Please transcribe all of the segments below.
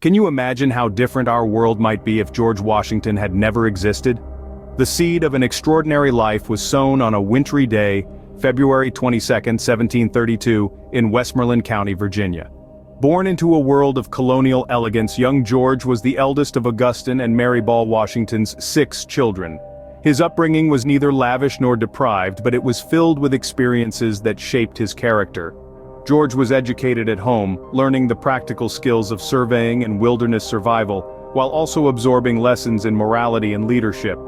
Can you imagine how different our world might be if George Washington had never existed? The seed of an extraordinary life was sown on a wintry day, February 22, 1732, in Westmoreland County, Virginia. Born into a world of colonial elegance, young George was the eldest of Augustine and Mary Ball Washington's 6 children. His upbringing was neither lavish nor deprived, but it was filled with experiences that shaped his character. George was educated at home, learning the practical skills of surveying and wilderness survival, while also absorbing lessons in morality and leadership.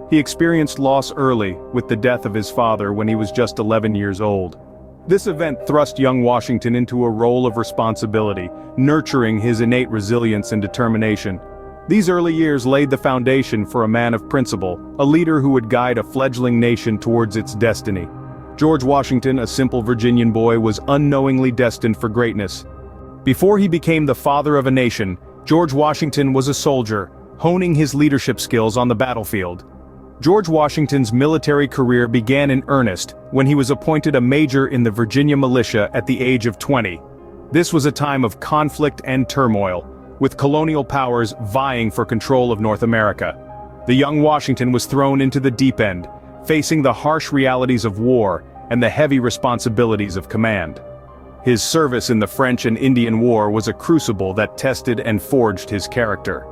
He experienced loss early, with the death of his father when he was just 11 years old. This event thrust young Washington into a role of responsibility, nurturing his innate resilience and determination. These early years laid the foundation for a man of principle, a leader who would guide a fledgling nation towards its destiny. George Washington, a simple Virginian boy, was unknowingly destined for greatness. Before he became the father of a nation, George Washington was a soldier, honing his leadership skills on the battlefield. George Washington's military career began in earnest when he was appointed a major in the Virginia militia at the age of 20. This was a time of conflict and turmoil, with colonial powers vying for control of North America. The young Washington was thrown into the deep end, facing the harsh realities of war and the heavy responsibilities of command. His service in the French and Indian War was a crucible that tested and forged his character.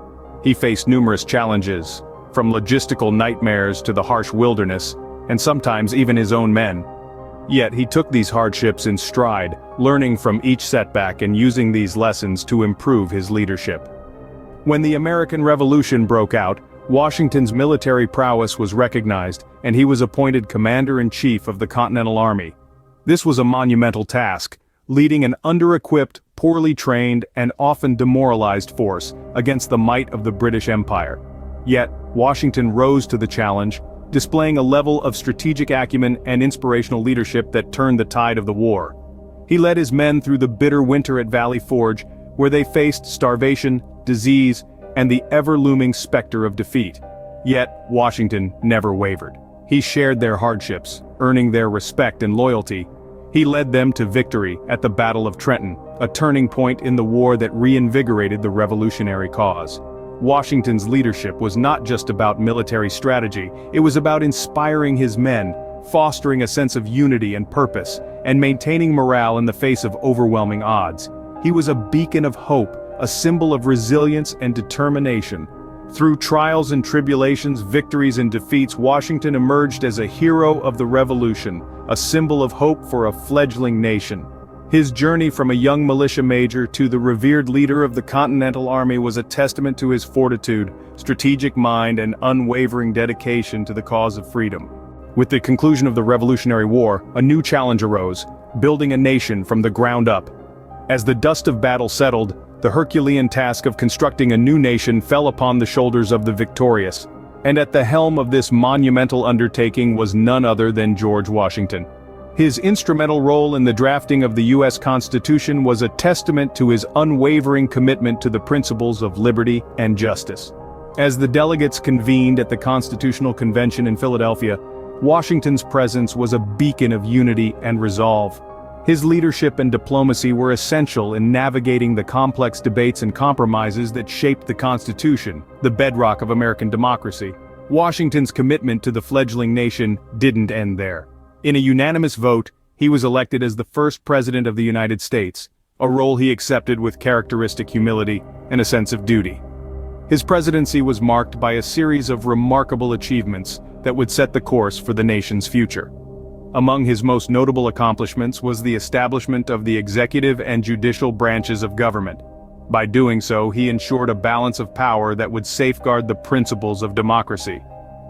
He faced numerous challenges, from logistical nightmares to the harsh wilderness, and sometimes even his own men. Yet he took these hardships in stride, learning from each setback and using these lessons to improve his leadership. When the American Revolution broke out, Washington's military prowess was recognized, and he was appointed Commander-in-Chief of the Continental Army. This was a monumental task, leading an under-equipped, poorly trained, and often demoralized force against the might of the British Empire. Yet, Washington rose to the challenge, displaying a level of strategic acumen and inspirational leadership that turned the tide of the war. He led his men through the bitter winter at Valley Forge, where they faced starvation, disease, and the ever-looming specter of defeat. Yet, Washington never wavered. He shared their hardships, earning their respect and loyalty. He led them to victory at the Battle of Trenton, a turning point in the war that reinvigorated the revolutionary cause. Washington's leadership was not just about military strategy, it was about inspiring his men, fostering a sense of unity and purpose, and maintaining morale in the face of overwhelming odds. He was a beacon of hope, a symbol of resilience and determination. Through trials and tribulations, victories and defeats, Washington emerged as a hero of the Revolution, a symbol of hope for a fledgling nation. His journey from a young militia major to the revered leader of the Continental Army was a testament to his fortitude, strategic mind, and unwavering dedication to the cause of freedom. With the conclusion of the Revolutionary War, a new challenge arose, building a nation from the ground up. As the dust of battle settled, the Herculean task of constructing a new nation fell upon the shoulders of the victorious. And at the helm of this monumental undertaking was none other than George Washington. His instrumental role in the drafting of the U.S. Constitution was a testament to his unwavering commitment to the principles of liberty and justice. As the delegates convened at the Constitutional Convention in Philadelphia, Washington's presence was a beacon of unity and resolve. His leadership and diplomacy were essential in navigating the complex debates and compromises that shaped the Constitution, the bedrock of American democracy. Washington's commitment to the fledgling nation didn't end there. In a unanimous vote, he was elected as the first president of the United States, a role he accepted with characteristic humility and a sense of duty. His presidency was marked by a series of remarkable achievements that would set the course for the nation's future. Among his most notable accomplishments was the establishment of the executive and judicial branches of government. By doing so, he ensured a balance of power that would safeguard the principles of democracy.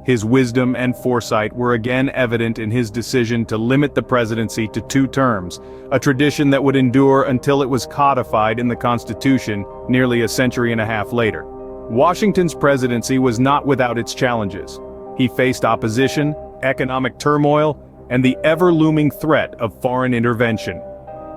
His wisdom and foresight were again evident in his decision to limit the presidency to 2 terms, a tradition that would endure until it was codified in the Constitution nearly a century and a half later. Washington's presidency was not without its challenges. He faced opposition, economic turmoil, and the ever-looming threat of foreign intervention.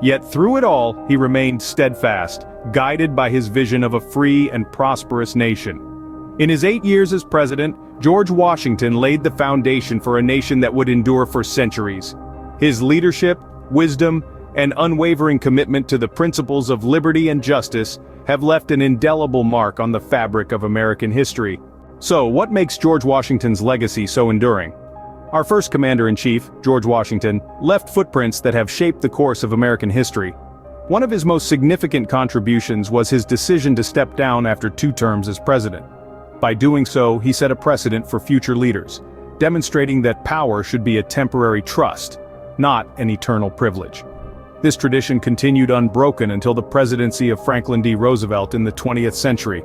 Yet through it all, he remained steadfast, guided by his vision of a free and prosperous nation. In his 8 years as president, George Washington laid the foundation for a nation that would endure for centuries. His leadership, wisdom, and unwavering commitment to the principles of liberty and justice have left an indelible mark on the fabric of American history. So, what makes George Washington's legacy so enduring? Our first commander-in-chief, George Washington, left footprints that have shaped the course of American history. One of his most significant contributions was his decision to step down after 2 terms as president. By doing so, he set a precedent for future leaders, demonstrating that power should be a temporary trust, not an eternal privilege. This tradition continued unbroken until the presidency of Franklin D. Roosevelt in the 20th century,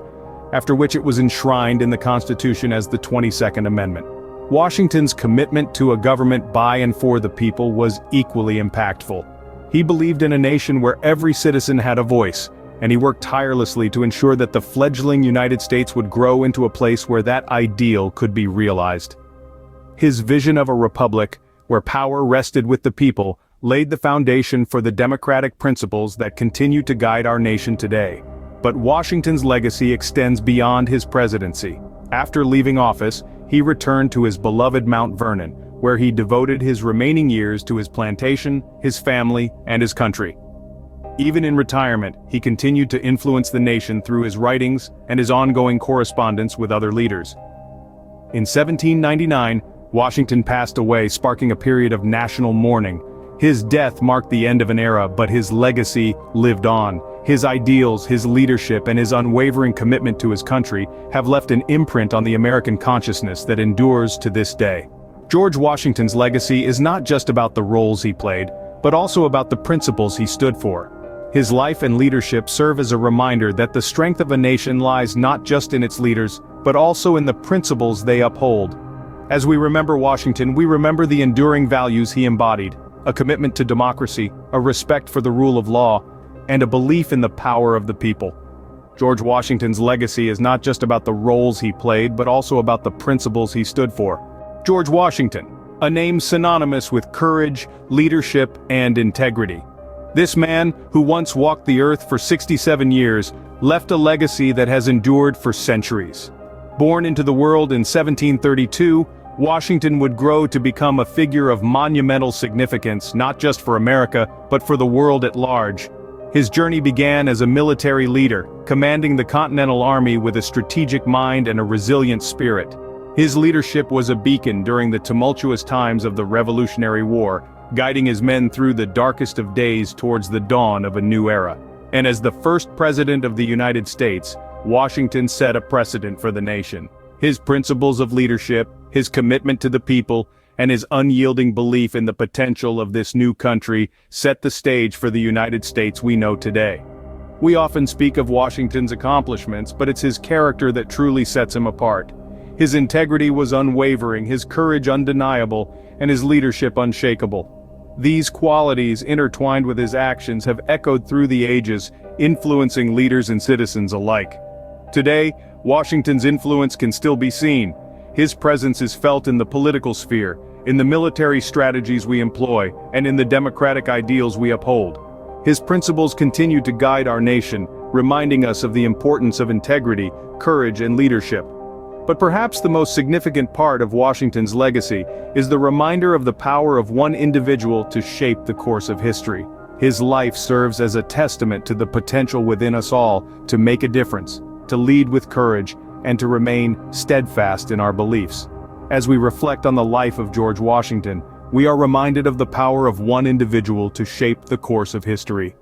after which it was enshrined in the Constitution as the 22nd Amendment. Washington's commitment to a government by and for the people was equally impactful. He believed in a nation where every citizen had a voice, and he worked tirelessly to ensure that the fledgling United States would grow into a place where that ideal could be realized. His vision of a republic, where power rested with the people, laid the foundation for the democratic principles that continue to guide our nation today. But Washington's legacy extends beyond his presidency. After leaving office, he returned to his beloved Mount Vernon, where he devoted his remaining years to his plantation, his family, and his country. Even in retirement, he continued to influence the nation through his writings and his ongoing correspondence with other leaders. In 1799, Washington passed away, sparking a period of national mourning. His death marked the end of an era, but his legacy lived on. His ideals, his leadership, and his unwavering commitment to his country have left an imprint on the American consciousness that endures to this day. George Washington's legacy is not just about the roles he played, but also about the principles he stood for. His life and leadership serve as a reminder that the strength of a nation lies not just in its leaders, but also in the principles they uphold. As we remember Washington, we remember the enduring values he embodied: a commitment to democracy, a respect for the rule of law, and a belief in the power of the people. George Washington's legacy is not just about the roles he played, but also about the principles he stood for. George Washington, a name synonymous with courage, leadership, and integrity. This man, who once walked the earth for 67 years, left a legacy that has endured for centuries. Born into the world in 1732, Washington would grow to become a figure of monumental significance not just for America, but for the world at large. His journey began as a military leader, commanding the Continental Army with a strategic mind and a resilient spirit. His leadership was a beacon during the tumultuous times of the Revolutionary War, guiding his men through the darkest of days towards the dawn of a new era. And as the first president of the United States, Washington set a precedent for the nation. His principles of leadership, his commitment to the people, and his unyielding belief in the potential of this new country set the stage for the United States we know today. We often speak of Washington's accomplishments, but it's his character that truly sets him apart. His integrity was unwavering, his courage undeniable, and his leadership unshakable. These qualities, intertwined with his actions, have echoed through the ages, influencing leaders and citizens alike. Today, Washington's influence can still be seen. His presence is felt in the political sphere, in the military strategies we employ, and in the democratic ideals we uphold. His principles continue to guide our nation, reminding us of the importance of integrity, courage, and leadership. But perhaps the most significant part of Washington's legacy is the reminder of the power of one individual to shape the course of history. His life serves as a testament to the potential within us all to make a difference, to lead with courage, and to remain steadfast in our beliefs. As we reflect on the life of George Washington, we are reminded of the power of one individual to shape the course of history.